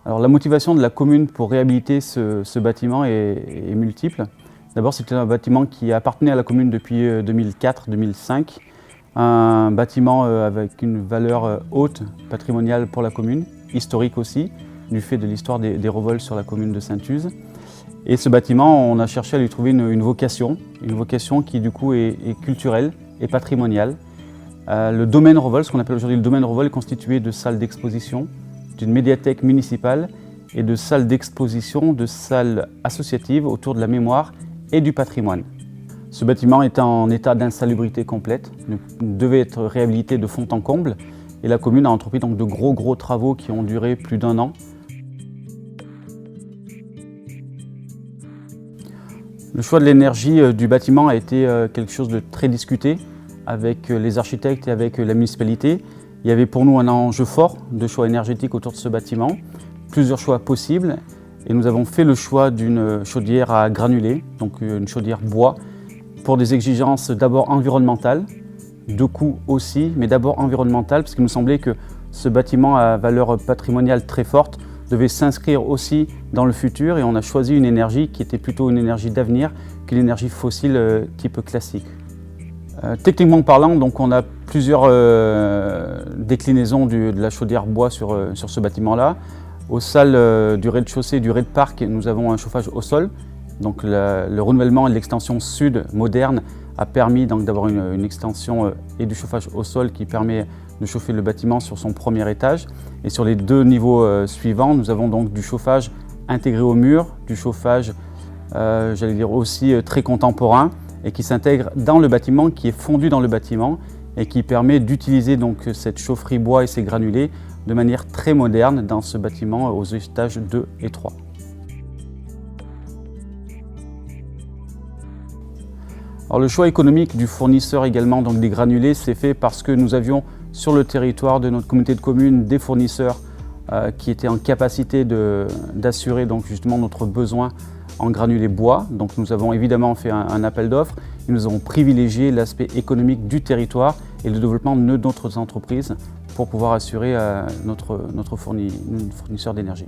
Alors, la motivation de la commune pour réhabiliter ce bâtiment est multiple. D'abord, c'était un bâtiment qui appartenait à la commune depuis 2004-2005. Un bâtiment avec une valeur haute patrimoniale pour la commune, historique aussi, du fait de l'histoire des revolts sur la commune de Saint-Uze. Et ce bâtiment, on a cherché à lui trouver une vocation qui du coup est culturelle et patrimoniale. Le domaine Revol, ce qu'on appelle aujourd'hui le domaine Revol, est constitué de salles d'exposition, d'une médiathèque municipale et de salles d'exposition, de salles associatives autour de la mémoire et du patrimoine. Ce bâtiment est en état d'insalubrité complète, devait être réhabilité de fond en comble et la commune a entrepris donc de gros travaux qui ont duré plus d'1 an. Le choix de l'énergie du bâtiment a été quelque chose de très discuté avec les architectes et avec la municipalité. Il y avait pour nous un enjeu fort de choix énergétique autour de ce bâtiment, plusieurs choix possibles et nous avons fait le choix d'une chaudière à granulés, donc une chaudière bois, pour des exigences d'abord environnementales, de coût aussi, mais d'abord environnementales parce qu'il nous semblait que ce bâtiment à valeur patrimoniale très forte devait s'inscrire aussi dans le futur et on a choisi une énergie qui était plutôt une énergie d'avenir qu'une énergie fossile type classique. Techniquement parlant, donc on a plusieurs déclinaisons de la chaudière bois sur ce bâtiment-là. Aux salles du rez-de-chaussée, du rez-de-parc, nous avons un chauffage au sol. Donc le renouvellement et l'extension sud moderne a permis d'avoir une extension et du chauffage au sol qui permet de chauffer le bâtiment sur son premier étage. Et sur les 2 niveaux suivants, nous avons donc du chauffage intégré au mur, du chauffage, j'allais dire aussi très contemporain, et qui s'intègre dans le bâtiment, qui est fondu dans le bâtiment et qui permet d'utiliser donc cette chaufferie bois et ces granulés de manière très moderne dans ce bâtiment aux étages 2 et 3. Alors, le choix économique du fournisseur également donc des granulés s'est fait parce que nous avions sur le territoire de notre communauté de communes des fournisseurs qui étaient en capacité d'assurer donc justement notre besoin en granulés bois. Donc nous avons évidemment fait un appel d'offres et nous avons privilégié l'aspect économique du territoire et le développement de notre entreprise pour pouvoir assurer notre fournisseur d'énergie.